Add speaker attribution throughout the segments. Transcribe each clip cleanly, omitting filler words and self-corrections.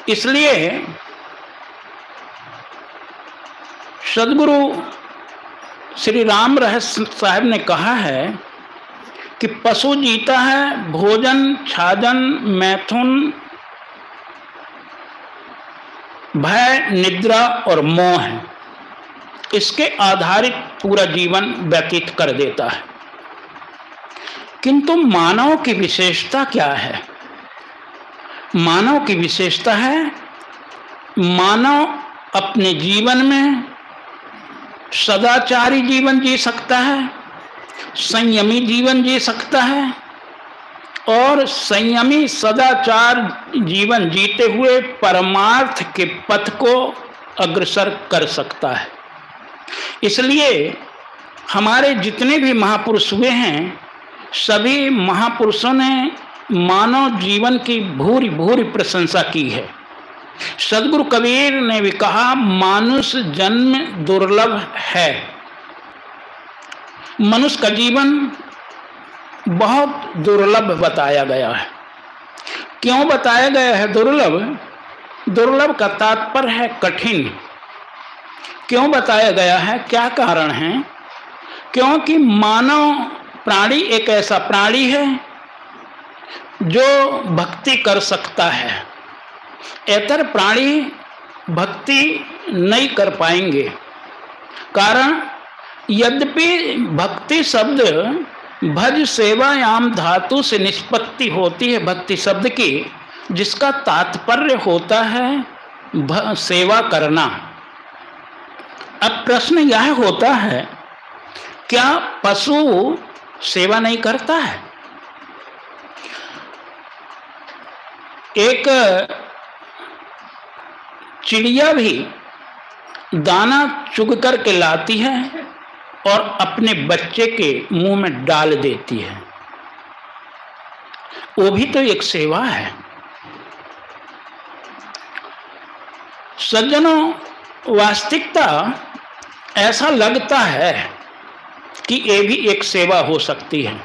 Speaker 1: इसलिए सदगुरु श्री राम रहस्य साहब ने कहा है कि पशु जीता है भोजन, छाजन, मैथुन, भय, निद्रा और मोह है, इसके आधारित पूरा जीवन व्यतीत कर देता है। किंतु मानव की विशेषता क्या है? मानव की विशेषता है, मानव अपने जीवन में सदाचारी जीवन जी सकता है, संयमी जीवन जी सकता है और संयमी सदाचार जीवन जीते हुए परमार्थ के पथ को अग्रसर कर सकता है। इसलिए हमारे जितने भी महापुरुष हुए हैं, सभी महापुरुषों ने मानव जीवन की भूरी भूरी प्रशंसा की है। सदगुरु कबीर ने भी कहा, मानुष जन्म दुर्लभ है। मनुष्य का जीवन बहुत दुर्लभ बताया गया है। क्यों बताया गया है दुर्लभ? दुर्लभ का तात्पर्य है कठिन। क्यों बताया गया है? क्या कारण है? क्योंकि मानव प्राणी एक ऐसा प्राणी है जो भक्ति कर सकता है। इतर प्राणी भक्ति नहीं कर पाएंगे। कारण यद्यपि भक्ति शब्द भज सेवायाम धातु से निष्पत्ति होती है भक्ति शब्द की, जिसका तात्पर्य होता है सेवा करना। अब प्रश्न यह होता है, क्या पशु सेवा नहीं करता है? एक चिड़िया भी दाना चुग कर के लाती है और अपने बच्चे के मुंह में डाल देती है। वो भी तो एक सेवा है। सज्जनों, वास्तविकता ऐसा लगता है कि ये भी एक सेवा हो सकती है।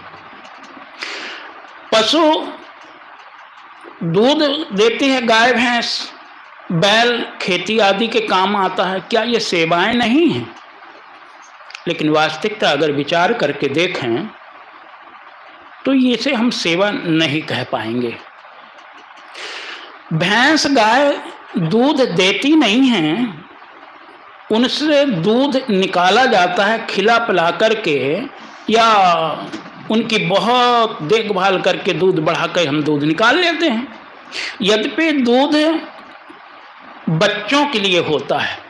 Speaker 1: पशु दूध देती है, गाय भैंस, बैल खेती आदि के काम आता है। क्या ये सेवाएं नहीं हैं? लेकिन वास्तविकता अगर विचार करके देखें तो इसे हम सेवा नहीं कह पाएंगे। भैंस गाय दूध देती नहीं हैं, उनसे दूध निकाला जाता है खिला पिला करके, या उनकी बहुत देखभाल करके दूध बढ़ा कर हम दूध निकाल लेते हैं। यद्यपि दूध बच्चों के लिए होता है,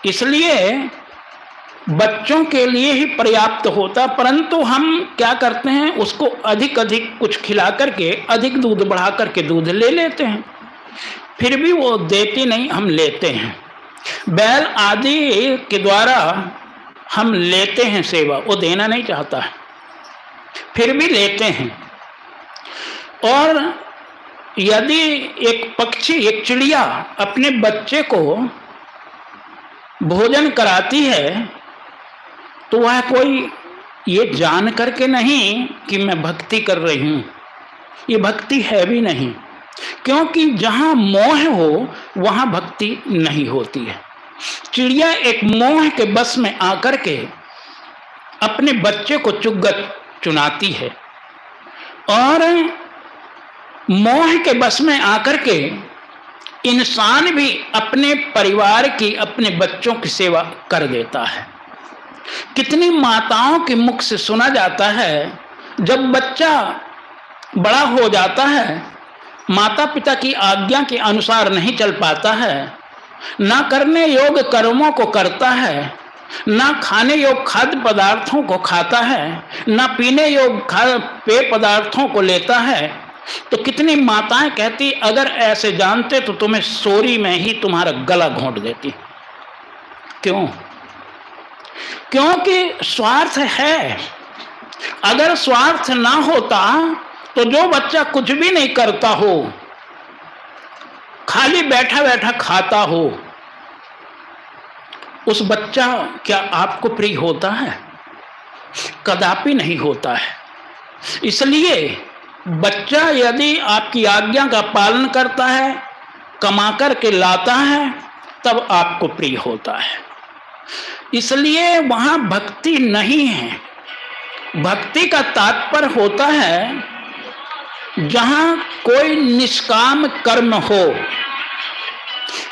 Speaker 1: इसलिए बच्चों के लिए ही पर्याप्त होता, परंतु हम क्या करते हैं, उसको अधिक अधिक कुछ खिला करके अधिक दूध बढ़ा करके दूध ले लेते हैं। फिर भी वो देती नहीं, हम लेते हैं। बैल आदि के द्वारा हम लेते हैं सेवा, वो देना नहीं चाहता है, फिर भी लेते हैं। और यदि एक पक्षी, एक चिड़िया अपने बच्चे को भोजन कराती है तो वह कोई ये जान करके नहीं कि मैं भक्ति कर रही हूँ, ये भक्ति है भी नहीं। क्योंकि जहाँ मोह हो वहाँ भक्ति नहीं होती है। चिड़िया एक मोह के बस में आकर के अपने बच्चे को चुगत चुनाती है, और मोह के बस में आकर के इंसान भी अपने परिवार की, अपने बच्चों की सेवा कर देता है। कितनी माताओं के मुख से सुना जाता है, जब बच्चा बड़ा हो जाता है, माता पिता की आज्ञा के अनुसार नहीं चल पाता है, ना करने योग्य कर्मों को करता है, ना खाने योग्य खाद्य पदार्थों को खाता है, ना पीने योग्य पेय पदार्थों को लेता है, तो कितनी माताएं कहती, अगर ऐसे जानते तो तुम्हें सोरी में ही तुम्हारा गला घोंट देती। क्यों? क्योंकि स्वार्थ है। अगर स्वार्थ ना होता तो जो बच्चा कुछ भी नहीं करता हो, खाली बैठा बैठा खाता हो, उस बच्चा क्या आपको प्रिय होता है? कदापि नहीं होता है। इसलिए बच्चा यदि आपकी आज्ञा का पालन करता है, कमा कर के लाता है, तब आपको प्रिय होता है। इसलिए वहां भक्ति नहीं है। भक्ति का तात्पर्य होता है जहां कोई निष्काम कर्म हो।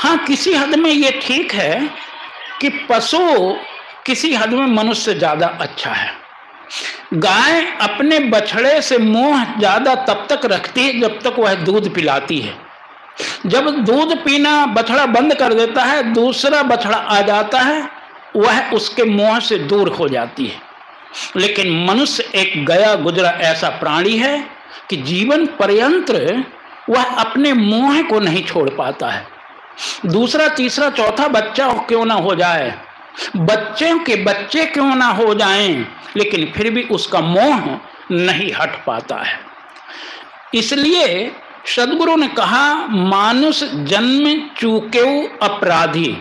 Speaker 1: हाँ, किसी हद में ये ठीक है कि पशु किसी हद में मनुष्य से ज्यादा अच्छा है। गाय अपने बछड़े से मोह ज्यादा तब तक रखती है जब तक वह दूध पिलाती है। जब दूध पीना बछड़ा बंद कर देता है, दूसरा बछड़ा आ जाता है, वह उसके मोह से दूर हो जाती है। लेकिन मनुष्य एक गया गुजरा ऐसा प्राणी है कि जीवन पर्यंत वह अपने मोह को नहीं छोड़ पाता है। दूसरा तीसरा चौथा बच्चा क्यों ना हो जाए, बच्चे के बच्चे क्यों ना हो जाएं, लेकिन फिर भी उसका मोह नहीं हट पाता है। इसलिए सदगुरु ने कहा, मानुष जन्म चूकेऊ अपराधी।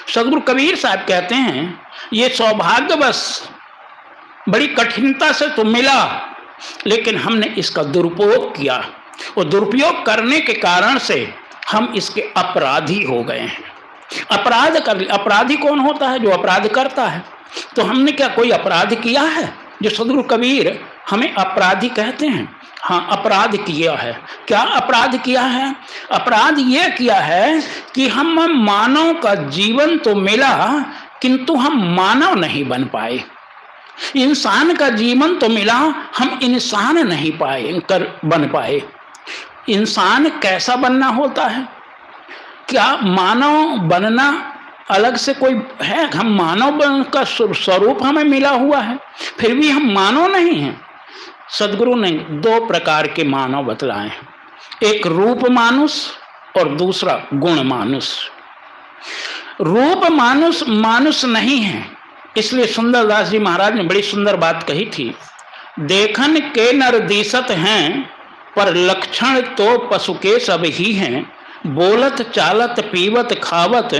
Speaker 1: सदगुरु कबीर साहब कहते हैं, ये सौभाग्यवश बड़ी कठिनता से तो मिला, लेकिन हमने इसका दुरुपयोग किया और दुरुपयोग करने के कारण से हम इसके अपराधी हो गए हैं। अपराधी कौन होता है? जो अपराध करता है। तो हमने क्या कोई अपराध किया है जो सदगुरु कबीर हमें अपराधी कहते हैं? हाँ, अपराध किया है। क्या अपराध किया है? अपराध यह किया है कि हम मानव का जीवन तो मिला, किंतु हम मानव नहीं बन पाए। इंसान का जीवन तो मिला, हम इंसान नहीं बन पाए। इंसान कैसा बनना होता है? क्या मानव बनना अलग से कोई है? हम मानव का स्वरूप हमें मिला हुआ है, फिर भी हम मानव नहीं हैं। सदगुरु ने दो प्रकार के मानव बतलाए हैं, एक रूप मानुष और दूसरा गुण मानुष। रूप मानुष मानुष नहीं है। इसलिए सुंदरदास जी महाराज ने बड़ी सुंदर बात कही थी, देखन के नर दिसत हैं, पर लक्षण तो पशु के सब ही हैं। बोलत चालत पीवत खावत,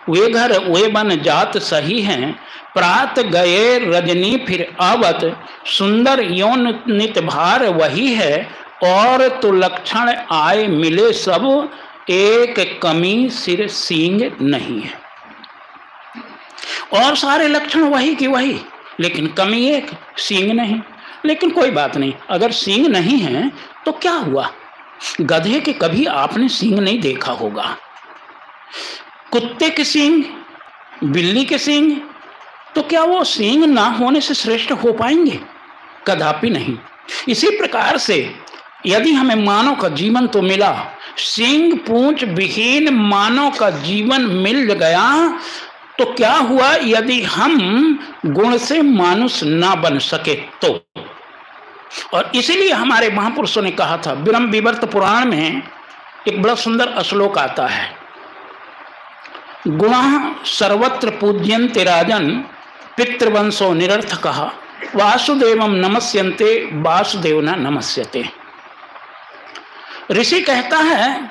Speaker 1: वे घर वे बन जात सही हैं। प्रात गए रजनी फिर आवत, सुंदर यौन नित भार वही है। और तो लक्षण आए मिले सब, एक कमी सिर सींग नहीं है। और सारे लक्षण वही की वही, लेकिन कमी एक, सींग नहीं। लेकिन कोई बात नहीं, अगर सींग नहीं है तो क्या हुआ? गधे के कभी आपने सींग नहीं देखा होगा। कुत्ते के सींग, बिल्ली के सींग, तो क्या वो सींग ना होने से श्रेष्ठ हो पाएंगे? कदापि नहीं। इसी प्रकार से यदि हमें मानव का जीवन तो मिला, सींग पूंछ विहीन मानव का जीवन मिल गया, तो क्या हुआ यदि हम गुण से मानुष ना बन सके तो? और इसीलिए हमारे महापुरुषों ने कहा था, ब्रह्म विवर्त पुराण में एक बड़ा सुंदर श्लोक आता है, गुणः सर्वत्र पूज्यन्ते राजन, पितृवंशो निरर्थकः, वासुदेवम नमस्यन्ते वासुदेव न नमस्यते। ऋषि कहता है,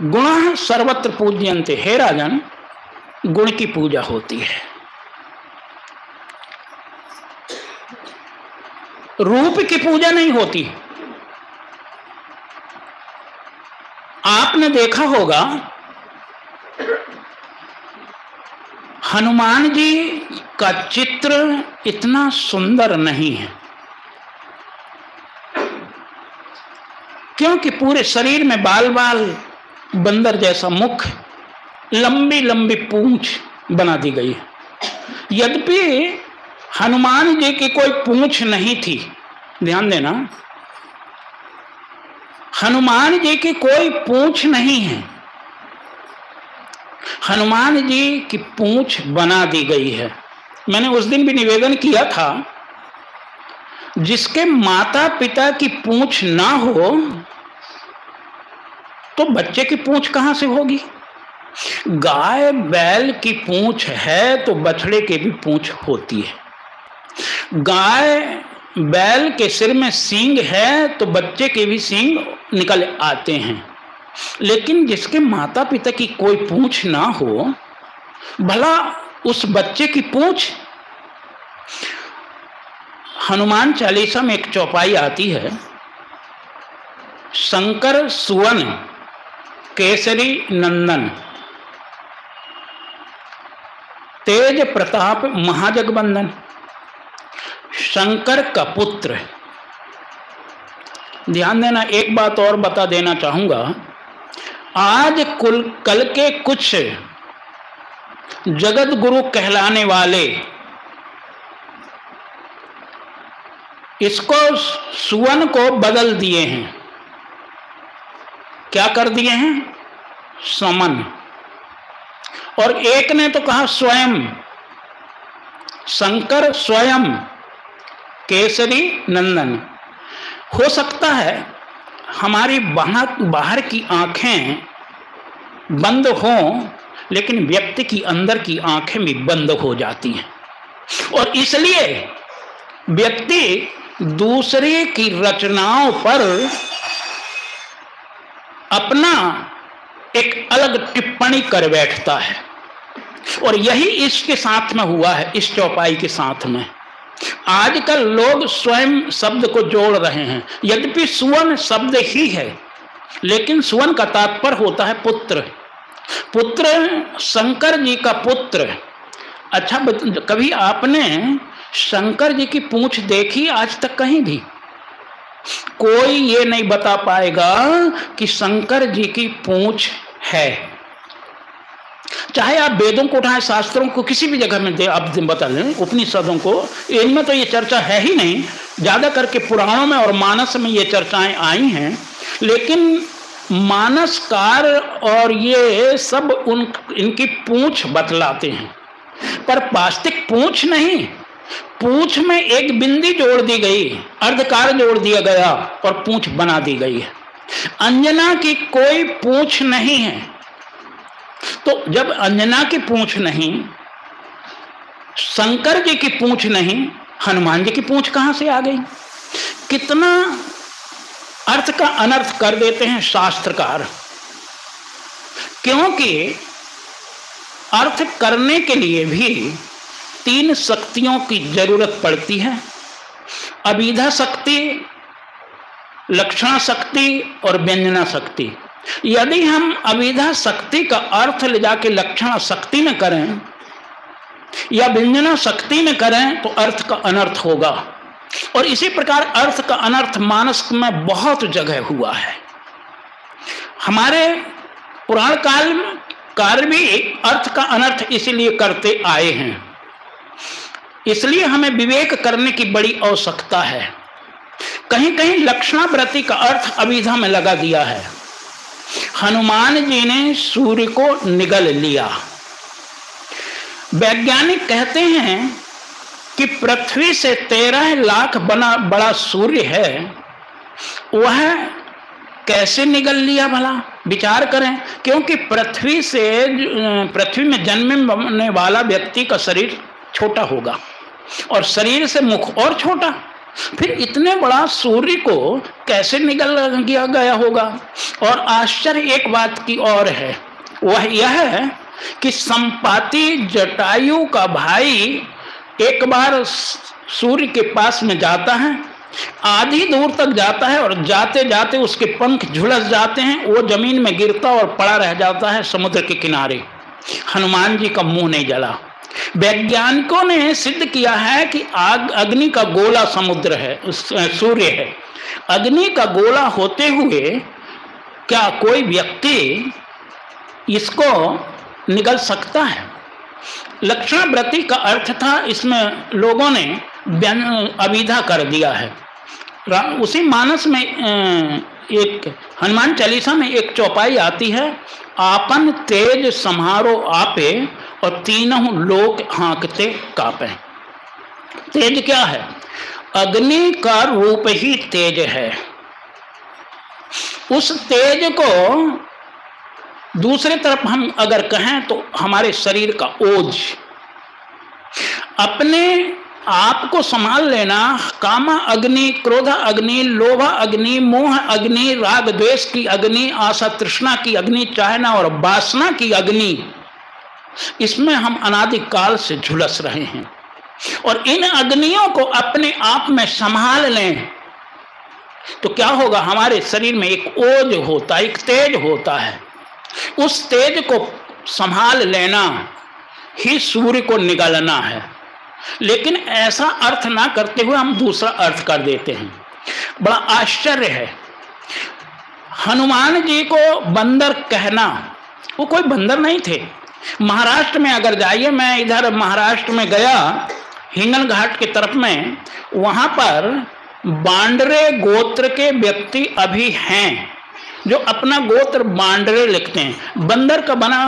Speaker 1: गुण सर्वत्र पूज्यन्ते, हे राजन, गुण की पूजा होती है, रूप की पूजा नहीं होती। आपने देखा होगा हनुमान जी का चित्र इतना सुंदर नहीं है, क्योंकि पूरे शरीर में बाल बाल, बंदर जैसा मुख, लंबी लंबी पूंछ बना दी गई है। यद्यपि हनुमान जी की कोई पूंछ नहीं थी, ध्यान देना, हनुमान जी की कोई पूंछ नहीं है, हनुमान जी की पूंछ बना दी गई है। मैंने उस दिन भी निवेदन किया था, जिसके माता पिता की पूंछ ना हो तो बच्चे की पूंछ कहां से होगी? गाय बैल की पूंछ है तो बछड़े की भी पूंछ होती है। गाय बैल के सिर में सींग है तो बच्चे के भी सींग निकल आते हैं। लेकिन जिसके माता पिता की कोई पूंछ ना हो, भला उस बच्चे की पूंछ, हनुमान चालीसा में एक चौपाई आती है, शंकर सुवन केसरी नंदन, तेज प्रताप महाजगबंदन। शंकर का पुत्र। ध्यान देना, एक बात और बता देना चाहूंगा, आज कल के कुछ जगत गुरु कहलाने वाले इसको सुवन को बदल दिए हैं। क्या कर दिए हैं? समन। और एक ने तो कहा स्वयं, शंकर स्वयं केसरी नंदन। हो सकता है हमारी बाहर की आंखें बंद हों, लेकिन व्यक्ति की अंदर की आंखें भी बंद हो जाती हैं, और इसलिए व्यक्ति दूसरे की रचनाओं पर अपना एक अलग टिप्पणी कर बैठता है। और यही इसके साथ में हुआ है, इस चौपाई के साथ में। आजकल लोग स्वयं शब्द को जोड़ रहे हैं, यद्यपि सुवन शब्द ही है, लेकिन सुवन का तात्पर्य होता है पुत्र। पुत्र, शंकर जी का पुत्र। अच्छा, कभी आपने शंकर जी की पूंछ देखी आज तक? कहीं भी कोई ये नहीं बता पाएगा कि शंकर जी की पूंछ है। चाहे आप वेदों को उठाएं, शास्त्रों को, किसी भी जगह में आप बता लें, उपनिषदों को, इनमें तो ये चर्चा है ही नहीं। ज्यादा करके पुराणों में और मानस में ये चर्चाएं आई हैं, लेकिन मानसकार और ये सब इनकी पूंछ बतलाते हैं, पर वास्तविक पूंछ नहीं। पूंछ में एक बिंदी जोड़ दी गई, अर्धकार जोड़ दिया गया और पूंछ बना दी गई है। अंजना की कोई पूंछ नहीं है। तो जब अंजना की पूंछ नहीं, शंकर जी की पूंछ नहीं, हनुमान जी की पूंछ कहां से आ गई? कितना अर्थ का अनर्थ कर देते हैं शास्त्रकार। क्योंकि अर्थ करने के लिए भी 3 शक्तियों की जरूरत पड़ती है, अभिधा शक्ति, लक्षण शक्ति और व्यंजना शक्ति। यदि हम अभिधा शक्ति का अर्थ ले जाके लक्षण शक्ति में करें या व्यंजना शक्ति में करें तो अर्थ का अनर्थ होगा। और इसी प्रकार अर्थ का अनर्थ मानस में बहुत जगह हुआ है। हमारे पुराण काल भी अर्थ का अनर्थ इसीलिए करते आए हैं। इसलिए हमें विवेक करने की बड़ी आवश्यकता है। कहीं कहीं लक्षणावृत्ति का अर्थ अभिधा में लगा दिया है। हनुमान जी ने सूर्य को निगल लिया। वैज्ञानिक कहते हैं कि पृथ्वी से 13 लाख बड़ा सूर्य है, वह कैसे निगल लिया भला? विचार करें। क्योंकि पृथ्वी में जन्मने वाला व्यक्ति का शरीर छोटा होगा और शरीर से मुख और छोटा, फिर इतने बड़ा सूर्य को कैसे निगल गया होगा? और आश्चर्य एक बात की और है, वह यह है कि संपाति जटायु का भाई एक बार सूर्य के पास में जाता है, आधी दूर तक जाता है और जाते जाते उसके पंख झुलस जाते हैं, वो जमीन में गिरता और पड़ा रह जाता है समुद्र के किनारे। हनुमान जी का मुंह नहीं जला। वैज्ञानिकों ने सिद्ध किया है कि अग्नि का गोला समुद्र है, सूर्य है। अग्नि का गोला होते हुए क्या कोई व्यक्ति इसको निगल सकता है? लक्षणावृत्ति का अर्थ था, इसमें लोगों ने अभिधा कर दिया है। उसी मानस में एक हनुमान चालीसा में एक चौपाई आती है, आपन तेज सम्हारो आपे और तीनों लोक हाँकते कापे। तेज क्या है? अग्नि का रूप ही तेज है। उस तेज को दूसरे तरफ हम अगर कहें तो हमारे शरीर का ओज, अपने आप को संभाल लेना। कामा अग्नि, क्रोध अग्नि, लोभ अग्नि, मोह अग्नि, राग द्वेष की अग्नि, आशा तृष्णा की अग्नि, चाहना और वासना की अग्नि, इसमें हम अनादिकाल से झुलस रहे हैं। और इन अग्नियों को अपने आप में संभाल लें तो क्या होगा, हमारे शरीर में एक ओज होता है, एक तेज होता है। उस तेज को संभाल लेना ही सूर्य को निगलना है। लेकिन ऐसा अर्थ ना करते हुए हम दूसरा अर्थ कर देते हैं। बड़ा आश्चर्य है, हनुमान जी को बंदर कहना, वो कोई बंदर नहीं थे। महाराष्ट्र में अगर जाइए, मैं इधर महाराष्ट्र में गया हिंगन घाट की तरफ में, वहाँ पर बांडरे गोत्र के व्यक्ति अभी हैं जो अपना गोत्र बांडरे लिखते हैं। बंदर का बना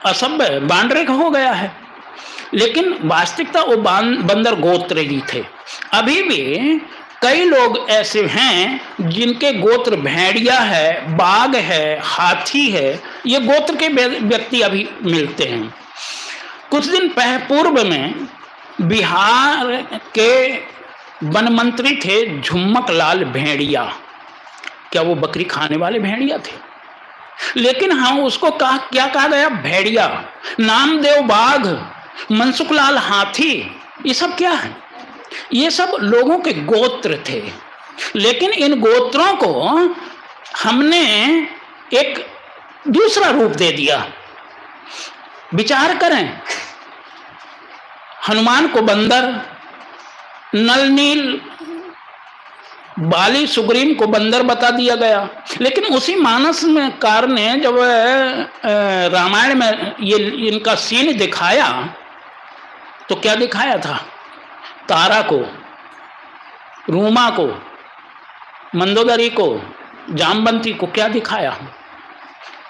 Speaker 1: असभ्य बांडरे का हो गया है, लेकिन वास्तविकता वो बंदर गोत्र ही थे। अभी भी कई लोग ऐसे हैं जिनके गोत्र भेड़िया है, बाघ है, हाथी है, ये गोत्र के व्यक्ति अभी मिलते हैं। कुछ दिन पूर्व में बिहार के वन मंत्री थे झुम्मक लाल भेड़िया। क्या वो बकरी खाने वाले भेड़िया थे? लेकिन हाँ, उसको क्या कहा गया? भेड़िया। नामदेव बाघ, मनसुखलाल हाथी, ये सब क्या है? ये सब लोगों के गोत्र थे। लेकिन इन गोत्रों को हमने एक दूसरा रूप दे दिया। विचार करें, हनुमान को बंदर, नल नील बाली सुग्रीव को बंदर बता दिया गया। लेकिन उसी मानस में कार ने जब रामायण में ये इनका सीन दिखाया तो क्या दिखाया था? तारा को, रूमा को, मंदोदरी को, जामवंती को क्या दिखाया?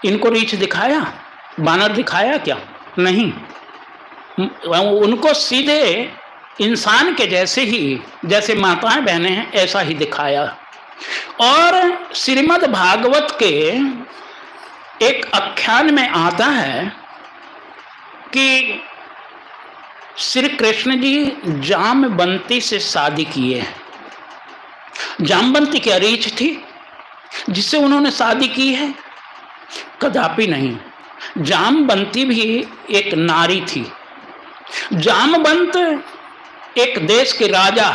Speaker 1: इनको रीछ दिखाया? बानर दिखाया क्या? नहीं, उनको सीधे इंसान के जैसे ही, जैसे माताएं बहनें हैं ऐसा ही दिखाया। और श्रीमद् भागवत के एक आख्यान में आता है कि श्री कृष्ण जी जामवंती से शादी किए। जामवंती क्या रीछ थी जिससे उन्होंने शादी की है? कदापि नहीं। जामवंती भी एक नारी थी। जामवंत एक देश के राजा,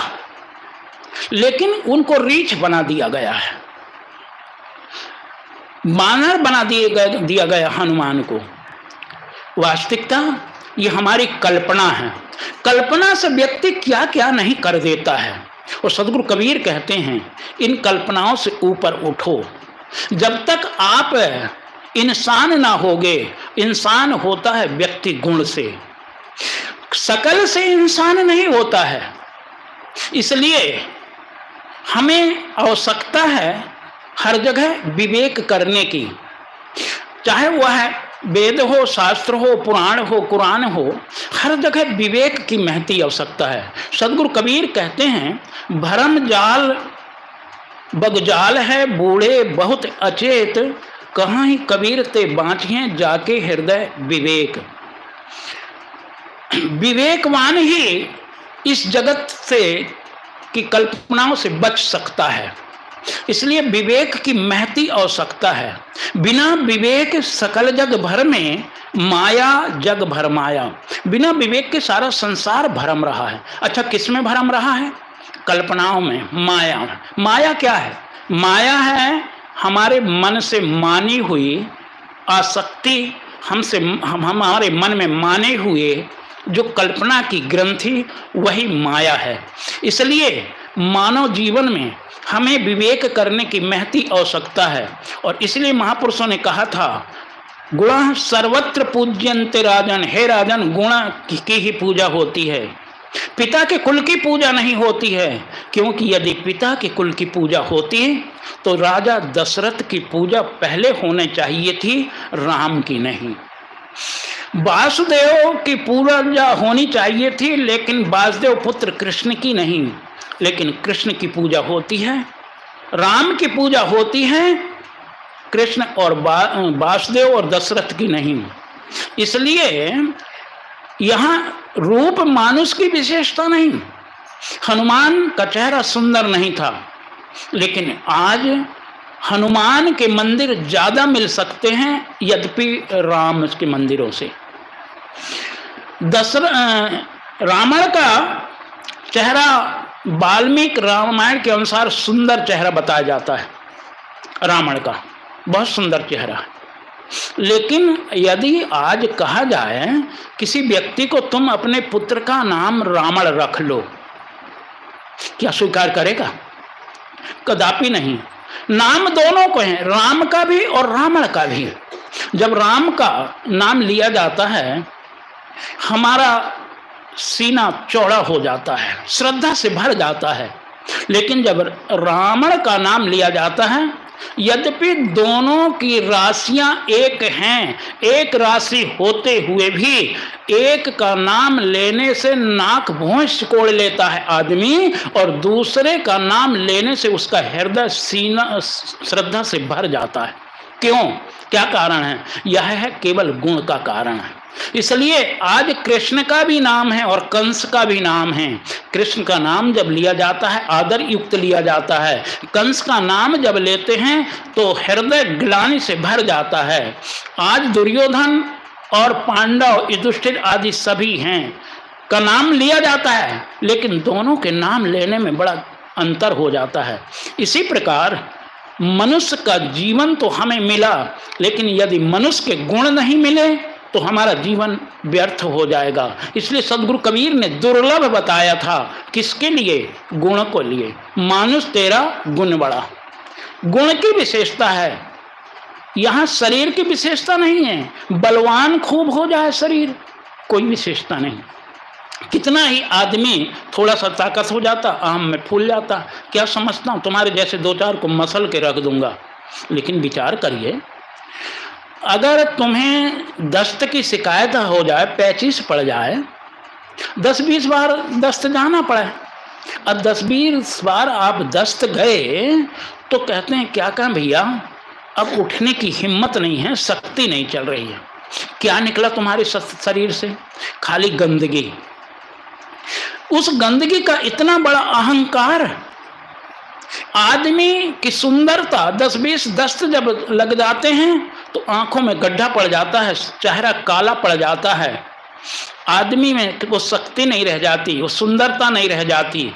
Speaker 1: लेकिन उनको रीछ बना दिया गया है, बानर बना दिया गया हनुमान को। वास्तविकता ये हमारी कल्पना है। कल्पना से व्यक्ति क्या क्या नहीं कर देता है। और सदगुरु कबीर कहते हैं, इन कल्पनाओं से ऊपर उठो। जब तक आप इंसान ना होगे, इंसान होता है व्यक्ति गुण से, सकल से इंसान नहीं होता है। इसलिए हमें आवश्यकता है हर जगह विवेक करने की, चाहे वह वेद हो, शास्त्र हो, पुराण हो, कुरान हो, हर जगह विवेक की महती आवश्यकता है। सदगुरु कबीर कहते हैं, भरम जाल बगजाल है बूढ़े बहुत अचेत, कहाँ ही कबीर ते बाँचिए जाके हृदय विवेक। विवेकवान ही इस जगत से की कल्पनाओं से बच सकता है। इसलिए विवेक की महती आवश्यकता है। बिना विवेक सकल जग भर में माया जग भर माया। बिना विवेक के सारा संसार भरम रहा है। अच्छा, किस में भरम रहा है? कल्पनाओं में, माया में। माया क्या है? माया है हमारे मन से मानी हुई आसक्ति, हमारे मन में माने हुए जो कल्पना की ग्रंथि, वही माया है। इसलिए मानव जीवन में हमें विवेक करने की महती आवश्यकता है। और इसलिए महापुरुषों ने कहा था, गुण सर्वत्र पूज्यन्ते राजन। हे राजन, गुण की ही पूजा होती है, पिता के कुल की पूजा नहीं होती है। क्योंकि यदि पिता के कुल की पूजा होती तो राजा दशरथ की पूजा पहले होने चाहिए थी, राम की नहीं। वासुदेव की पूजा होनी चाहिए थी, लेकिन वासुदेव पुत्र कृष्ण की नहीं। लेकिन कृष्ण की पूजा होती है, राम की पूजा होती है, कृष्ण और वासुदेव और दशरथ की नहीं। इसलिए यहाँ रूप मानुष की विशेषता नहीं। हनुमान का चेहरा सुंदर नहीं था, लेकिन आज हनुमान के मंदिर ज्यादा मिल सकते हैं यद्यपि राम के मंदिरों से। रावण का चेहरा वाल्मीकि रामायण के अनुसार सुंदर चेहरा बताया जाता है। रावण का बहुत सुंदर चेहरा है। लेकिन यदि आज कहा जाए किसी व्यक्ति को तुम अपने पुत्र का नाम रावण रख लो, क्या स्वीकार करेगा? कदापि नहीं। नाम दोनों को है, राम का भी और रावण का भी। जब राम का नाम लिया जाता है हमारा सीना चौड़ा हो जाता है, श्रद्धा से भर जाता है। लेकिन जब रावण का नाम लिया जाता है, यद्यपि दोनों की राशियां एक हैं, एक राशि होते हुए भी एक का नाम लेने से नाक भौंस कोड़ लेता है आदमी, और दूसरे का नाम लेने से उसका हृदय सीना श्रद्धा से भर जाता है। क्यों? क्या कारण है? यह है केवल गुण का कारण है। इसलिए आज कृष्ण का भी नाम है और कंस का भी नाम है। कृष्ण का नाम जब लिया जाता है आदर युक्त लिया जाता है, कंस का नाम जब लेते हैं तो हृदय ग्लानि से भर जाता है। आज दुर्योधन और पांडव, युधिष्ठिर आदि सभी हैं का नाम लिया जाता है, लेकिन दोनों के नाम लेने में बड़ा अंतर हो जाता है। इसी प्रकार मनुष्य का जीवन तो हमें मिला, लेकिन यदि मनुष्य के गुण नहीं मिले तो हमारा जीवन व्यर्थ हो जाएगा। इसलिए सदगुरु कबीर ने दुर्लभ बताया था, किसके लिए? गुण को लिए। मानुष तेरा गुण बड़ा, गुण की विशेषता है। यहाँ शरीर की विशेषता नहीं है, बलवान खूब हो जाए शरीर, कोई विशेषता नहीं। कितना ही आदमी थोड़ा सा ताकत हो जाता, आम में फूल जाता। क्या समझता हूँ तुम्हारे जैसे दो चार को मसल के रख दूंगा। लेकिन विचार करिए, अगर तुम्हें दस्त की शिकायत हो जाए, पैचिस पड़ जाए, 10-20 बार दस्त जाना पड़े। अब 10-20 बार आप दस्त गए तो कहते हैं क्या कहें भैया, अब उठने की हिम्मत नहीं है, शक्ति नहीं चल रही है। क्या निकला तुम्हारे शरीर से? खाली गंदगी। उस गंदगी का इतना बड़ा अहंकार। आदमी की सुंदरता 10-20 दस्त जब लग जाते हैं तो आंखों में गड्ढा पड़ जाता है, चेहरा काला पड़ जाता है, आदमी में वो शक्ति नहीं रह जाती, वो सुंदरता नहीं रह जाती।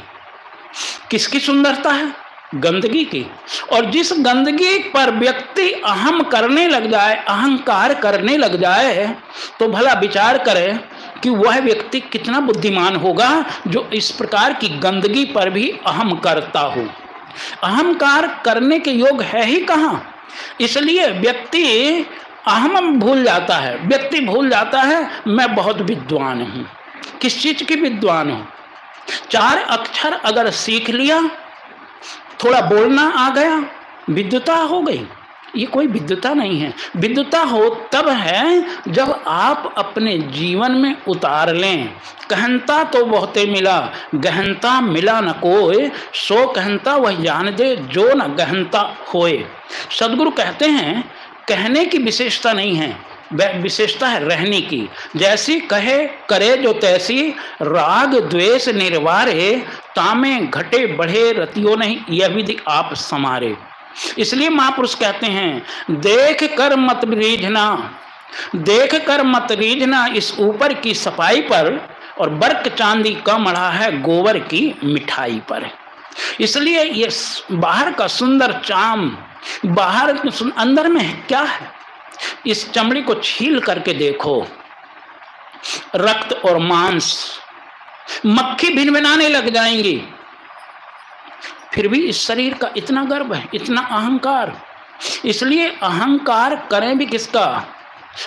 Speaker 1: किसकी सुंदरता है? गंदगी की। और जिस गंदगी पर व्यक्ति अहम करने लग जाए, अहंकार करने लग जाए, तो भला विचार करे कि वह व्यक्ति कितना बुद्धिमान होगा जो इस प्रकार की गंदगी पर भी अहम करता हो। अहंकार करने के योग है ही कहाँ। इसलिए व्यक्ति अहम भूल जाता है। व्यक्ति भूल जाता है मैं बहुत विद्वान हूँ। किस चीज की विद्वान हूँ? 4 अक्षर अगर सीख लिया, थोड़ा बोलना आ गया, विद्वता हो गई। ये कोई विद्वता नहीं है। विद्वता हो तब है जब आप अपने जीवन में उतार लें। कहनता तो बहुते मिला, गहनता मिला न कोई, सो कहनता वह जान दे जो न गहनता होए। सदगुरु कहते हैं कहने की विशेषता नहीं है, विशेषता है रहने की। जैसी कहे करे जो तैसी, राग द्वेष निर्वारे, तामे घटे बढ़े रतियो नहीं, यह विधि आप समारे। इसलिए महापुरुष कहते हैं देख कर मत रीझना, देख कर मत रीझना इस ऊपर की सफाई पर, और बर्क चांदी का मढ़ा है गोबर की मिठाई पर। इसलिए ये बाहर का सुंदर चाम, बाहर अंदर में क्या है? इस चमड़ी को छील करके देखो, रक्त और मांस, मक्खी भिनभिनाने लग जाएंगी, फिर भी इस शरीर का इतना गर्व है, इतना अहंकार। इसलिए अहंकार करें भी किसका?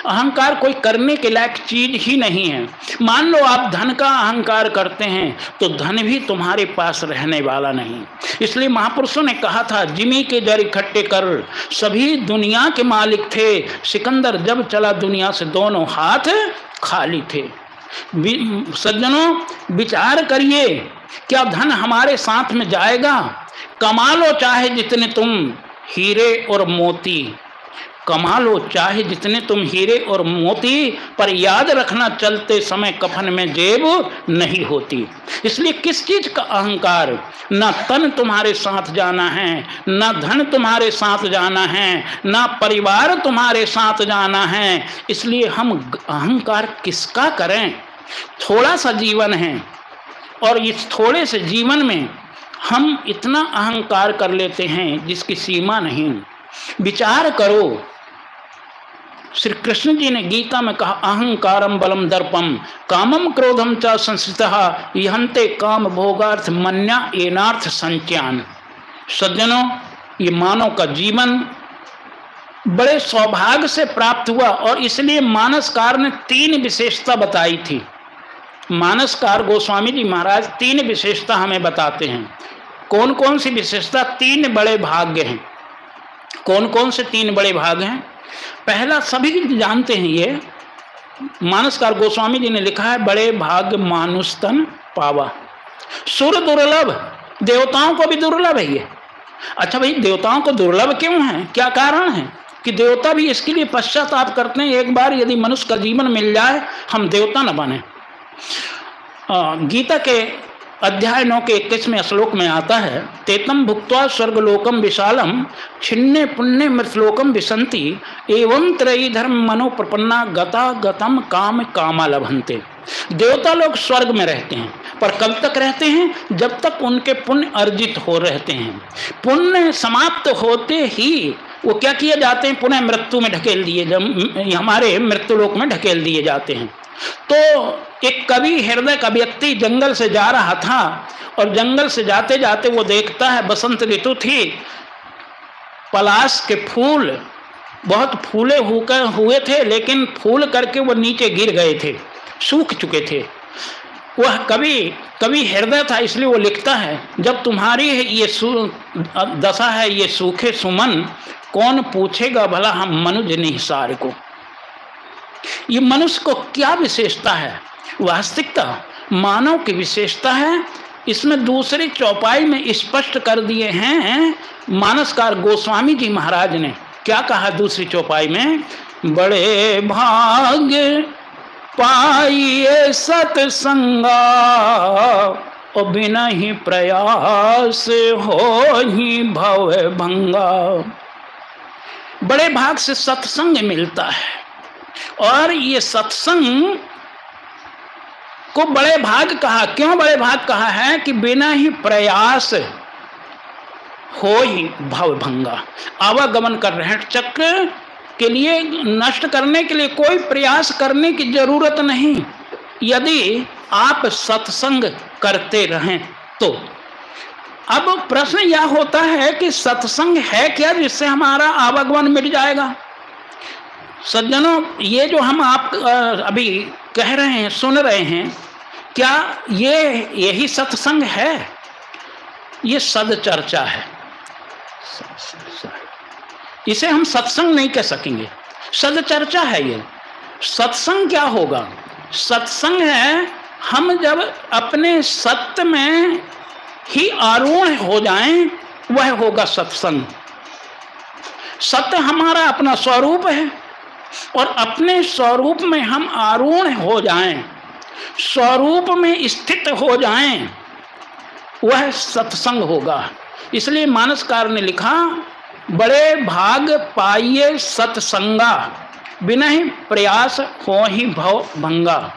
Speaker 1: अहंकार कोई करने के लायक चीज ही नहीं है। मान लो आप धन का अहंकार करते हैं तो धन भी तुम्हारे पास रहने वाला नहीं। इसलिए महापुरुषों ने कहा था जिमी के जर इकट्ठे कर, सभी दुनिया के मालिक थे, सिकंदर जब चला दुनिया से दोनों हाथ खाली थे। सज्जनों विचार करिए, क्या धन हमारे साथ में जाएगा? कमा लो चाहे जितने तुम हीरे और मोती, कमा लो चाहे जितने तुम हीरे और मोती, पर याद रखना चलते समय कफन में जेब नहीं होती। इसलिए किस चीज का अहंकार? ना तन तुम्हारे साथ जाना है, ना धन तुम्हारे साथ जाना है, ना परिवार तुम्हारे साथ जाना है। इसलिए हम अहंकार किसका करें? थोड़ा सा जीवन है और इस थोड़े से जीवन में हम इतना अहंकार कर लेते हैं जिसकी सीमा नहीं। विचार करो, श्री कृष्ण जी ने गीता में कहा अहंकारम बलम दर्पम कामम क्रोधम च संस्थितः यहन्ते काम भोगार्थ मन्या एनार्थ संच्यान। सज्जनों, ये मानव का जीवन बड़े सौभाग्य से प्राप्त हुआ और इसलिए मानसकार ने 3 विशेषता बताई थी। मानसकार गोस्वामी जी महाराज 3 विशेषता हमें बताते हैं। कौन कौन सी विशेषता? 3 बड़े भाग्य हैं। कौन कौन से 3 बड़े भाग हैं? पहला, सभी जानते हैं, ये मानसकार गोस्वामी जी ने लिखा है, बड़े भाग्य मानुस्तन पावा। सुर दुर्लभ, देवताओं को भी दुर्लभ है ये। अच्छा भाई, देवताओं को दुर्लभ क्यों है? क्या कारण है कि देवता भी इसके लिए पश्चाताप करते हैं, एक बार यदि मनुष्य का जीवन मिल जाए हम देवता न बने। गीता के अध्याय 9 के 21वें श्लोक में आता है, तेतम भुक्त्वा स्वर्गलोकम विशालम छिन्ने पुण्य मृतलोकम विसंति एवं त्रयी धर्म मनो प्रपन्ना गता गतम काम कामा लभंते। देवता लोग स्वर्ग में रहते हैं, पर कब तक रहते हैं? जब तक उनके पुण्य अर्जित हो रहते हैं। पुण्य समाप्त होते ही वो क्या किए जाते हैं? पुनः मृत्यु में ढकेल दिए, हमारे मृत्युलोक में ढकेल दिए जाते हैं। तो एक कवि हृदय का व्यक्ति जंगल से जा रहा था और जंगल से जाते जाते वो देखता है, बसंत ऋतु थी, पलाश के फूल बहुत फूले हुए थे, लेकिन फूल करके वो नीचे गिर गए थे, सूख चुके थे। वह कवि हृदय था, इसलिए वो लिखता है, जब तुम्हारी ये दशा है ये सूखे सुमन, कौन पूछेगा भला हम मनुज निसार को। ये मनुष्य को क्या विशेषता है? वास्तविकता मानव की विशेषता है। इसमें दूसरी चौपाई में स्पष्ट कर दिए हैं मानसकार गोस्वामी जी महाराज ने। क्या कहा दूसरी चौपाई में? बड़े भाग्य पाइए सत्संगा और बिना ही प्रयास हो ही भव भंगा। बड़े भाग से सत्संग मिलता है और ये सत्संग को बड़े भाग कहा। क्यों बड़े भाग कहा है? कि बिना ही प्रयास हो ही भव भंगा। आवागमन कर रहे हैं चक्र के लिए, नष्ट करने के लिए कोई प्रयास करने की जरूरत नहीं, यदि आप सत्संग करते रहें तो। अब प्रश्न यह होता है कि सत्संग है क्या जिससे हमारा आवागमन मिट जाएगा? सज्जनों, ये जो हम आप अभी कह रहे हैं, सुन रहे हैं, क्या यही सत्संग है? ये सदचर्चा है। इसे हम सत्संग नहीं कह सकेंगे, सदचर्चा है ये। सत्संग क्या होगा? सत्संग है हम जब अपने सत्य में ही आरूढ़ हो जाएं, वह होगा सत्संग। सत्य हमारा अपना स्वरूप है और अपने स्वरूप में हम आरूढ़ हो जाएं, स्वरूप में स्थित हो जाएं, वह सत्संग होगा। इसलिए मानसकार ने लिखा, बड़े भाग पाइए सत्संगा बिना ही प्रयास हो ही भव भंगा।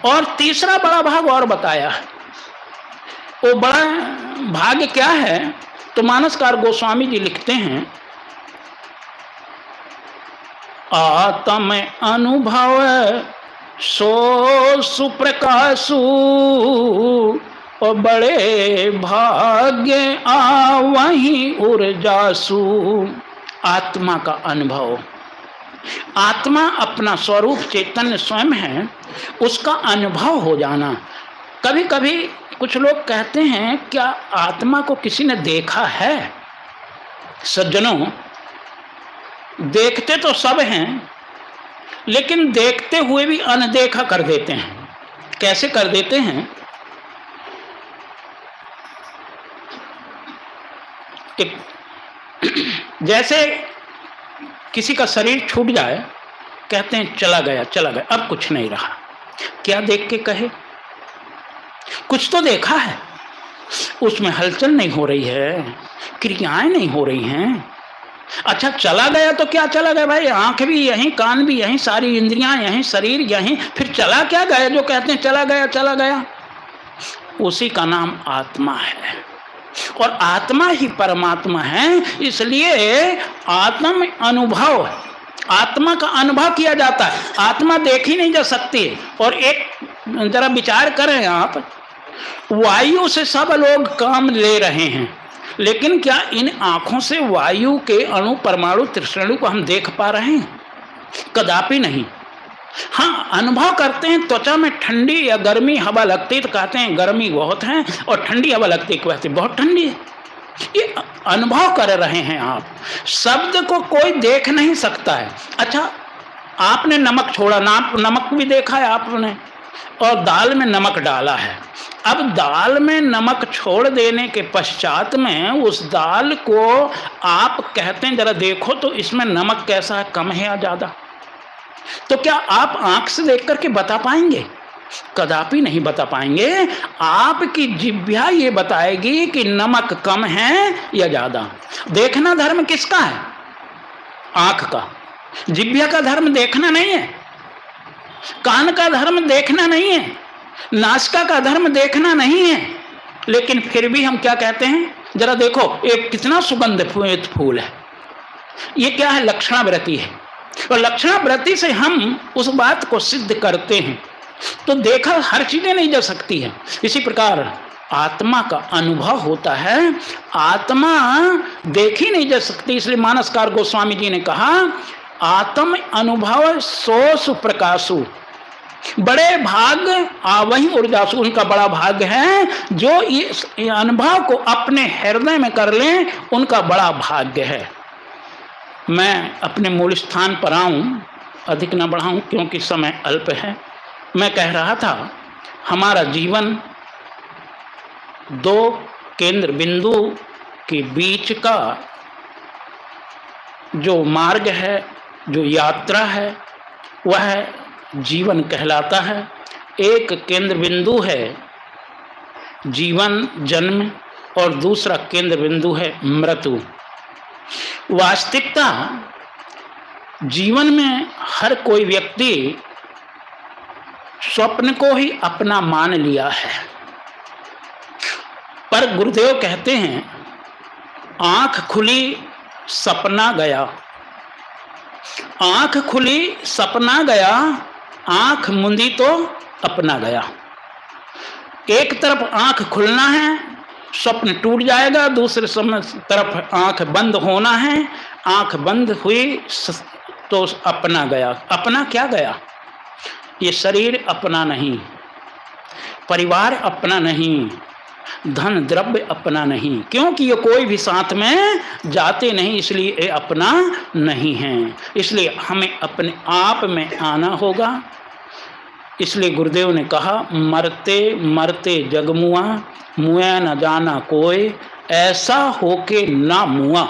Speaker 1: और तीसरा बड़ा भाग और बताया। वो बड़ा भाग्य क्या है? तो मानसकार गोस्वामी जी लिखते हैं, आत्म अनुभव सो सुप्रकाशु और बड़े भाग्य आ वहीं ऊर्जासु। आत्मा का अनुभव, आत्मा अपना स्वरूप चैतन्य स्वयं है, उसका अनुभव हो जाना। कभी कभी कुछ लोग कहते हैं, क्या आत्मा को किसी ने देखा है? सज्जनों, देखते तो सब हैं, लेकिन देखते हुए भी अनदेखा कर देते हैं। कैसे कर देते हैं? जैसे किसी का शरीर छूट जाए, कहते हैं चला गया चला गया, अब कुछ नहीं रहा। क्या देख के कहे? कुछ तो देखा है, उसमें हलचल नहीं हो रही है, क्रियाएं नहीं हो रही हैं, अच्छा चला गया तो क्या चला गया भाई? आंख भी यहीं, कान भी यहीं, सारी इंद्रियां यहीं, शरीर यहीं, फिर चला क्या गया? जो कहते हैं चला गया चला गया, उसी का नाम आत्मा है। और आत्मा ही परमात्मा है। इसलिए आत्म अनुभव, आत्मा का अनुभव किया जाता है, आत्मा देखी नहीं जा सकती है। और एक जरा विचार करें आप, वायु से सब लोग काम ले रहे हैं, लेकिन क्या इन आंखों से वायु के अणु, परमाणु, त्रिश्रेणु को हम देख पा रहे हैं? कदापि नहीं। हाँ, अनुभव करते हैं, त्वचा में ठंडी या गर्मी हवा लगती तो कहते हैं गर्मी बहुत है, और ठंडी हवा लगती कहते हैं बहुत ठंडी है। ये अनुभव कर रहे हैं आप। शब्द को कोई देख नहीं सकता है। अच्छा, आपने नमक छोड़ा, नमक भी देखा है आपने, और दाल में नमक डाला है। अब दाल में नमक छोड़ देने के पश्चात में उस दाल को आप कहते हैं जरा देखो तो इसमें नमक कैसा है, कम है या ज़्यादा? तो क्या आप आंख से देख करके बता पाएंगे? कदापि नहीं बता पाएंगे। आपकी जिह्वा ये बताएगी कि नमक कम है या ज़्यादा। देखना धर्म किसका है? आंख का। जिह्वा का धर्म देखना नहीं है, कान का धर्म देखना नहीं है, नासिका का धर्म देखना नहीं है। लेकिन फिर भी हम क्या कहते हैं, जरा देखो एक कितना सुगंधित फूल है, ये क्या है? लक्षणावृत्ति है। और लक्षणावृत्ति से हम उस बात को सिद्ध करते हैं। तो देखा हर चीजें नहीं जा सकती है। इसी प्रकार आत्मा का अनुभव होता है, आत्मा देखी नहीं जा सकती। इसलिए मानसकार गोस्वामी जी ने कहा, आत्म अनुभव सो सुप्रकाशु, बड़े भाग आवहीं ऊर्जासु। उनका बड़ा भाग्य है जो ये अनुभव को अपने हृदय में कर लें, उनका बड़ा भाग्य है। मैं अपने मूल स्थान पर आऊं, अधिक न बढ़ाऊं क्योंकि समय अल्प है। मैं कह रहा था, हमारा जीवन दो केंद्र बिंदु के बीच का जो मार्ग है, जो यात्रा है, वह जीवन कहलाता है। एक केंद्र बिंदु है जीवन, जन्म, और दूसरा केंद्र बिंदु है मृत्यु। वास्तविकता जीवन में हर कोई व्यक्ति स्वप्न को ही अपना मान लिया है, पर गुरुदेव कहते हैं आंख खुली सपना गया, आंख खुली सपना गया, आंख मुंदी तो अपना गया। एक तरफ आंख खुलना है, स्वप्न टूट जाएगा, दूसरे तरफ आंख बंद होना है, आंख बंद हुई तो अपना गया। अपना क्या गया? ये शरीर अपना नहीं, परिवार अपना नहीं, धन द्रव्य अपना नहीं, क्योंकि ये कोई भी साथ में जाते नहीं, इसलिए ये अपना नहीं है। इसलिए हमें अपने आप में आना होगा। इसलिए गुरुदेव ने कहा, मरते मरते जगमुआ, मुआ न जाना कोई, ऐसा होके ना मुआ।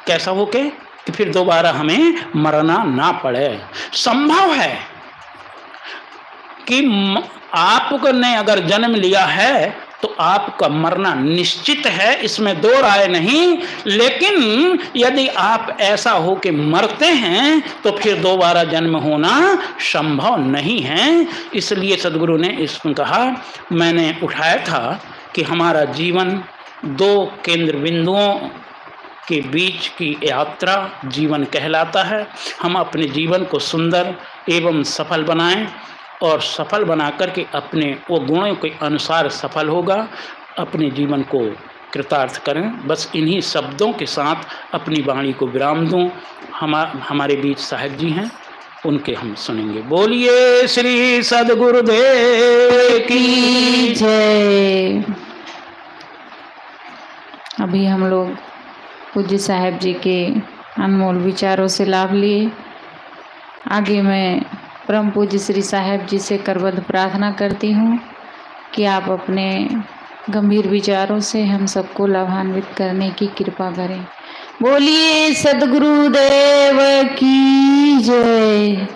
Speaker 1: कैसा होके? कि फिर दोबारा हमें मरना ना पड़े। संभव है कि आपने अगर जन्म लिया है तो आपका मरना निश्चित है, इसमें दो राय नहीं। लेकिन यदि आप ऐसा हो कि मरते हैं तो फिर दोबारा जन्म होना संभव नहीं है। इसलिए सद्गुरु ने इसमें कहा, मैंने उठाया था कि हमारा जीवन दो केंद्र बिंदुओं के बीच की यात्रा जीवन कहलाता है। हम अपने जीवन को सुंदर एवं सफल बनाएं, और सफल बना करके अपने वो गुणों के अनुसार सफल होगा, अपने जीवन को कृतार्थ करें। बस इन्हीं शब्दों के साथ अपनी वाणी को विराम दूं। हमारे बीच साहब जी हैं, उनके हम सुनेंगे। बोलिए श्री सद्गुरुदेव की
Speaker 2: जय। अभी हम लोग पूज्य साहब जी के अनमोल विचारों से लाभ लिए। आगे मैं परम पूज्य श्री साहब जी से करबद्ध प्रार्थना करती हूँ कि आप अपने गंभीर विचारों से हम सबको लाभान्वित करने की कृपा करें। बोलिए सद्गुरुदेव की जय।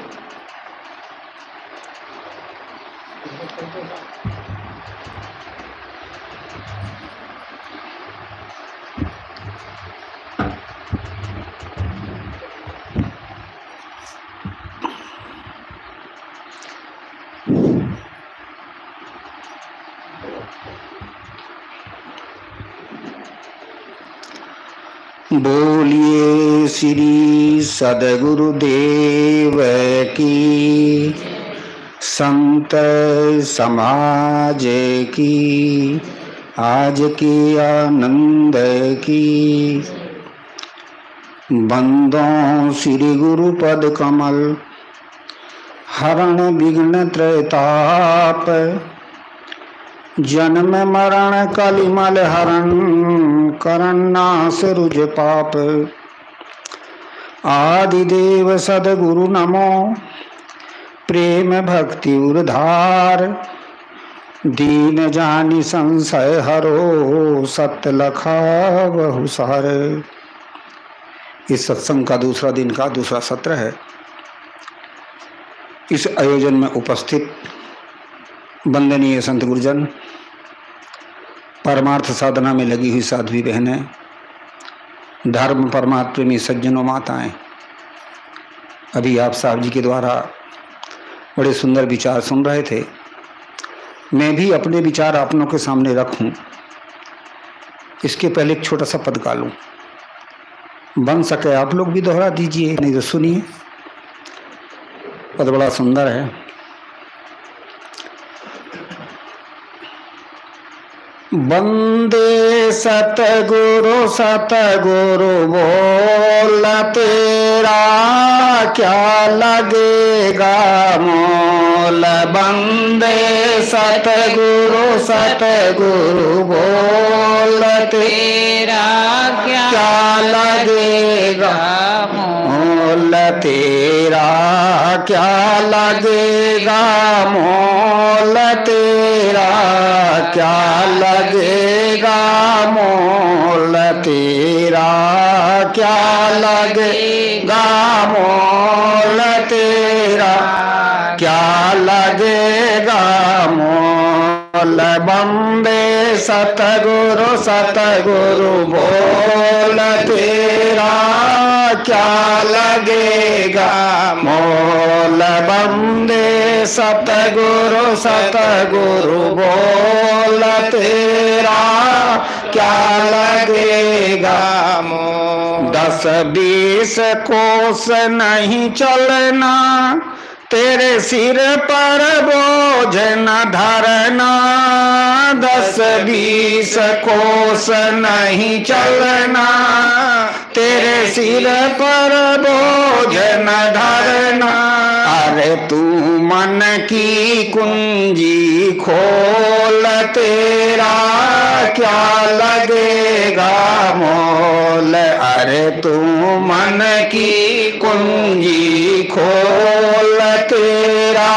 Speaker 3: बोलिए श्री सद्गुरुदेव की, संत समाज की, आज के आनंद की। बंदों श्री गुरु पद कमल, हरण विघ्न त्रैताप, जन्म मरण कलिमल हरण, करन नाश रुज पाप। आदिदेव सद्गुरु नमो, प्रेम भक्ति उर्धार, दीन जानि संशय हरो, सत्य लखा बहु सार। इस सत्संग का दूसरा दिन का दूसरा सत्र है। इस आयोजन में उपस्थित वंदनीय संत गुरुजन, परमार्थ साधना में लगी हुई साध्वी बहनें, धर्म परमार्थ प्रेमी सज्जनों, माताएं, अभी आप साहब जी के द्वारा बड़े सुंदर विचार सुन रहे थे। मैं भी अपने विचार अपनों के सामने रखूं, इसके पहले एक छोटा सा पद गा लूं। बन सके आप लोग भी दोहरा दीजिए, नहीं तो सुनिए, पद बड़ा सुंदर है। वंदे सतगुरु सतगुरु बोल, तेरा क्या लगेगा मोल। वंदे सतगुरु सतगुरु बोल, तेरा क्या लगेगा मोल। तेरा क्या लगेगा मोल, तेरा क्या लगेगा मोल। तेरा क्या लगेगा मोल, तेरा क्या लगेगा मोल। बंदे सतगुरु सतगुरु बोल, तेरा क्या लगेगा मोल। बंदे सतगुरु सतगुरु बोल, तेरा क्या लगेगा मोल। 10-20 कोस नहीं चलना, तेरे सिर पर बोझ न धरना। 10-20 कोस नहीं चलना, तेरे सिर पर बोझ न धरना। अरे तू मन की कुंजी खोल, तेरा क्या लगेगा मोल। अरे तू मन की कुंजी खोल, तेरा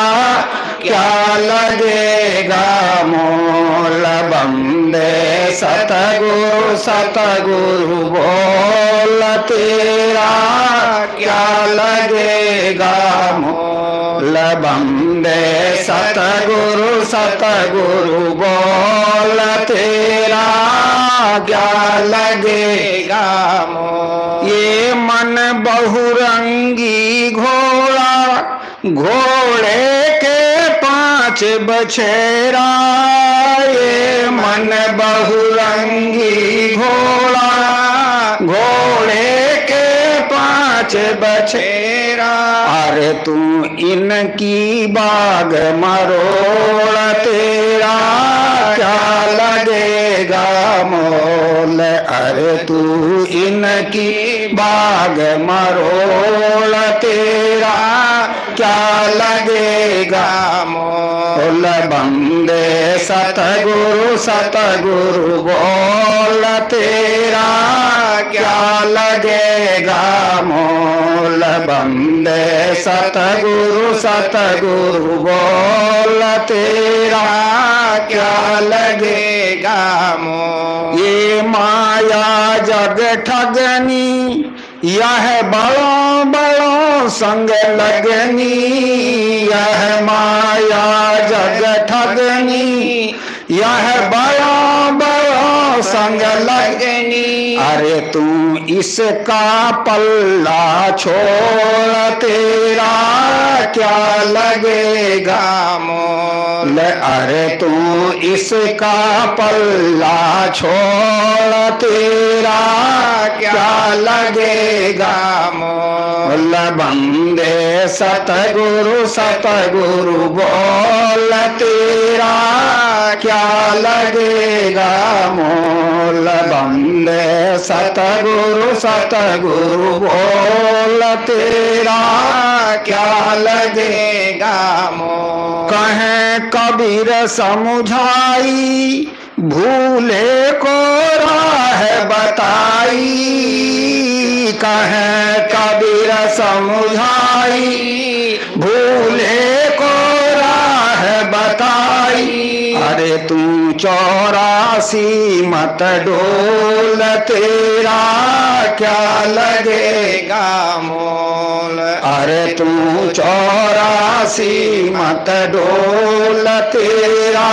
Speaker 3: क्या लगेगा मोल। बंदे सतगुरु सतगुरु बोल, तेरा क्या लगेगा मोल। बंदे सतगुरु सतगुरु बोल, तेरा क्या लगेगा मोल। ये मन बहुरंगी घोड़ा, घोड़े के 5 बछेरा। ये मन बहुरंगी घोड़ा, घोड़े के 5 बछेरा। अरे तू इनकी बाग मरोड़, तेरा क्या लगेगा मोल। अरे तू इनकी बाग मरोड़, तेरा क्या लगेगा मोल। बंदे सतगुरु सतगुरु बोल, तेरा क्या लगेगा मोल। बंदे सतगुरु सतगुरु बोल, तेरा क्या लगेगा मोल। ये माया जग ठगनी, यह बड़ों बड़ों संग लगनी। यह माया जग ठगनी, यह बड़ों बड़ों संग लगनी। अरे तू इसका पल्ला छोड़ तेरा क्या लगेगा मोल। अरे तू इसका पल्ला छोड़ तेरा क्या लगेगा मोल। बंदे सतगुरु सतगुरु बोल तेरा क्या लगेगा मोल। बंदे सतगुरु सतगुरु बोल तेरा क्या लगेगा मोल। कहें कबीर समझाई भूले को राह बताई। कहें कबीर समझाई भूले को राह बताई। अरे तू 84 मत डोल तेरा क्या लगेगा मोल। अरे तू 84 मत डोल तेरा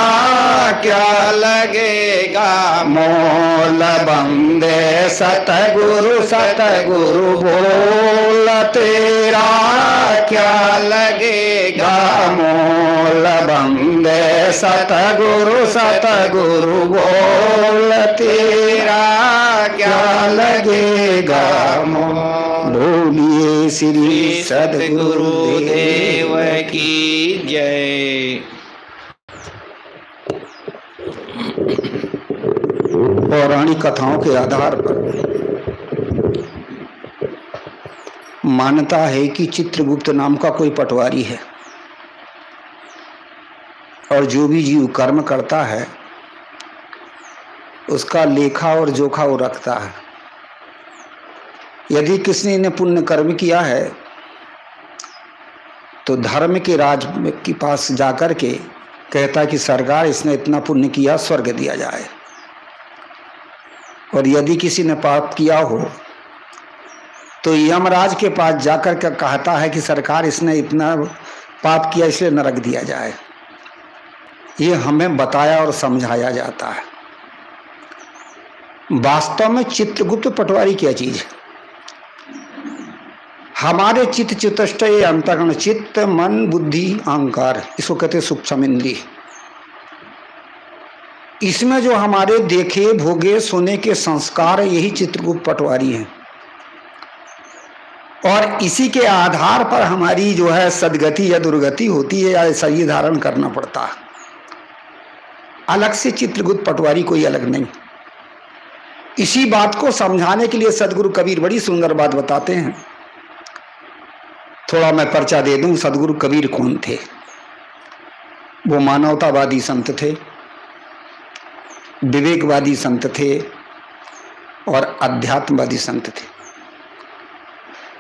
Speaker 3: क्या लगेगा मोल। बंदे सतगुरु सतगुरु बोल तेरा क्या लगेगा मोल। बंदे सतगुरु सतगुरु बोल तेरा क्या लगेगा मोल। बोलिए श्री सद्गुरु देव की जय। पौराणिक कथाओं के आधार पर मान्यता है कि चित्रगुप्त नाम का कोई पटवारी है और जो भी जीव कर्म करता है उसका लेखा और जोखा वो रखता है। यदि किसी ने पुण्य कर्म किया है तो धर्म के राज के पास जाकर के कहता कि सरकार इसने इतना पुण्य किया, स्वर्ग दिया जाए। और यदि किसी ने पाप किया हो तो यमराज के पास जाकर के कहता है कि सरकार इसने इतना पाप किया इसलिए नरक दिया जाए। ये हमें बताया और समझाया जाता है। वास्तव में चित्रगुप्त पटवारी क्या चीज है? हमारे चित्त चितष्ट ये अंतःकरण, चित्त मन बुद्धि अहंकार, इसको कहते हैं सूक्ष्म इंद्रिय। इसमें जो हमारे देखे भोगे सुने के संस्कार है यही चित्रगुप्त पटवारी है। और इसी के आधार पर हमारी जो है सदगति या दुर्गति होती है या सही धारण करना पड़ता है। अलग से चित्रगुप्त पटवारी कोई अलग नहीं। इसी बात को समझाने के लिए सदगुरु कबीर बड़ी सुंदर बात बताते हैं। थोड़ा मैं पर्चा दे दूं, सदगुरु कबीर कौन थे? वो मानवतावादी संत थे, विवेकवादी संत थे और अध्यात्मवादी संत थे।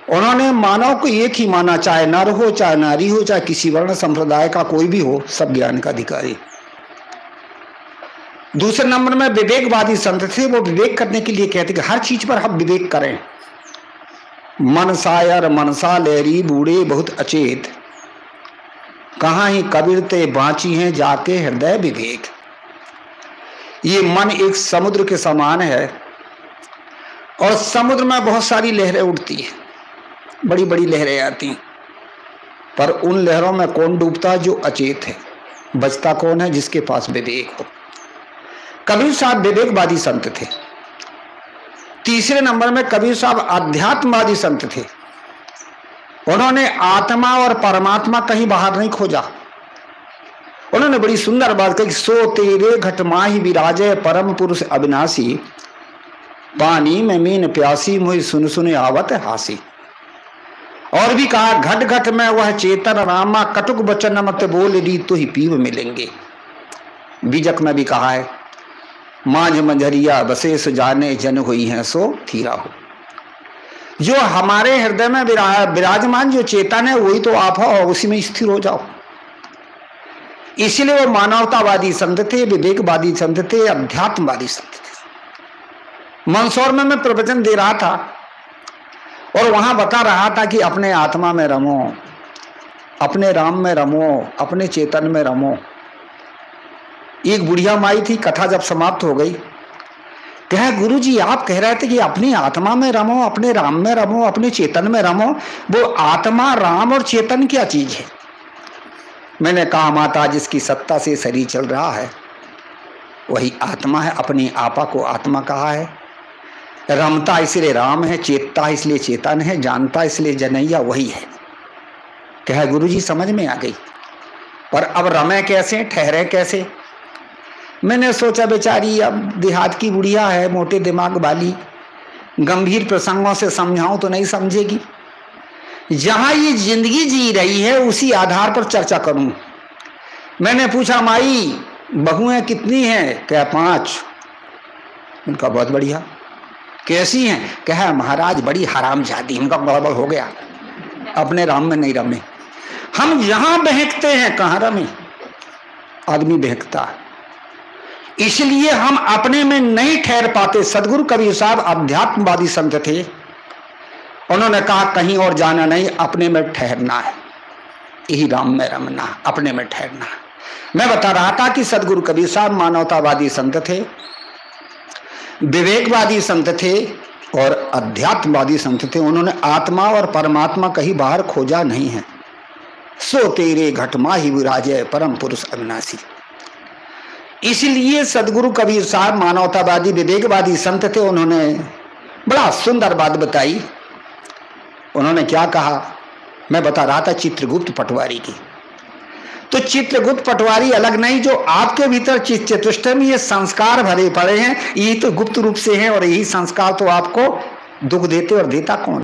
Speaker 3: उन्होंने मानव को एक ही माना, चाहे नर हो चाहे नारी हो चाहे किसी वर्ण संप्रदाय का कोई भी हो, सब ज्ञान का अधिकारी। दूसरे नंबर में विवेकवादी संत थे। वो विवेक करने के लिए कहते कि हर चीज पर हम विवेक करें। मनसायर मनसा लहरी बूढ़े बहुत अचेत, कहाँ ही कबीर ते बाँची हैं जाके हृदय विवेक। ये मन एक समुद्र के समान है और समुद्र में बहुत सारी लहरें उठती हैं, बड़ी बड़ी लहरें आती हैं, पर उन लहरों में कौन डूबता है? जो अचेत है। बचता कौन है? जिसके पास विवेक हो। कबीर साहब विवेकवादी संत थे। तीसरे नंबर में कबीर साहब आध्यात्मवादी संत थे। उन्होंने आत्मा और परमात्मा कहीं बाहर नहीं खोजा। उन्होंने बड़ी सुंदर बात कही, सो तेरे घट माही विराजे परम पुरुष अविनाशी, पानी में मीन प्यासी मुझे सुन सुने आवत हासी। और भी कहा, घट घट में वह चेतन रामा, कटुक बचन मत बोल री तो ही पीव मिलेंगे। बीजक में भी कहा है, मांझ मंझरिया बसेस जाने जन हुई है सो थीरा हो। जो हमारे हृदय में विराजमान जो चेतन है वही तो आप हो और उसी में स्थिर हो जाओ। इसलिए वो मानवतावादी संत थे, विवेकवादी संत थे, अध्यात्मवादी संत थे। मंदसौर में मैं प्रवचन दे रहा था और वहां बता रहा था कि अपने आत्मा में रमो, अपने राम में रमो, अपने चेतन में रमो। एक बुढ़िया माई थी, कथा जब समाप्त हो गई कहा गुरुजी आप कह रहे थे कि अपनी आत्मा में रमो, अपने राम में रमो, अपने चेतन में रमो। वो आत्मा, राम और चेतन क्या चीज है? मैंने कहा माता, जिसकी सत्ता से शरीर चल रहा है वही आत्मा है। अपनी आपा को आत्मा कहा है। रमता इसलिए राम है, चेतता इसलिए चेतन है, जानता इसलिए जनैया वही है। कहा गुरुजी समझ में आ गई, पर अब रमे कैसे, ठहरे कैसे? मैंने सोचा बेचारी अब देहात की बुढ़िया है, मोटे दिमाग वाली, गंभीर प्रसंगों से समझाऊं तो नहीं समझेगी। जहां ये जिंदगी जी रही है उसी आधार पर चर्चा करूं। मैंने पूछा माई बहुएं कितनी हैं? क्या 5। उनका बहुत बढ़िया। कैसी हैं? कहा महाराज बड़ी हरामजादी, इनका गड़बड़ हो गया, अपने राम में नहीं रमे। हम यहां बहकते हैं, कहां रमे? आदमी बहकता है, इसलिए हम अपने में नहीं ठहर पाते। सदगुरु कबीर साहब अध्यात्मवादी संत थे। उन्होंने कहा कहीं और जाना नहीं, अपने में ठहरना है, यही राम में रमना, अपने में ठहरना। मैं बता रहा था कि सदगुरु कबीर साहब मानवतावादी संत थे, विवेकवादी संत थे और अध्यात्मवादी संत थे। उन्होंने आत्मा और परमात्मा कहीं बाहर खोजा नहीं है। सो तेरे घट माही विराजय परम पुरुष अविनाशी। इसलिए सदगुरु कबीर साहब मानवतावादी विवेकवादी संत थे। उन्होंने बड़ा सुंदर बात बताई। उन्होंने क्या कहा? मैं बता रहा था चित्रगुप्त पटवारी की। तो चित्रगुप्त पटवारी अलग नहीं, जो आपके भीतर चतुष्टय में ये संस्कार भरे पड़े हैं, यही तो गुप्त रूप से हैं, और यही संस्कार तो आपको दुख देते और देता कौन?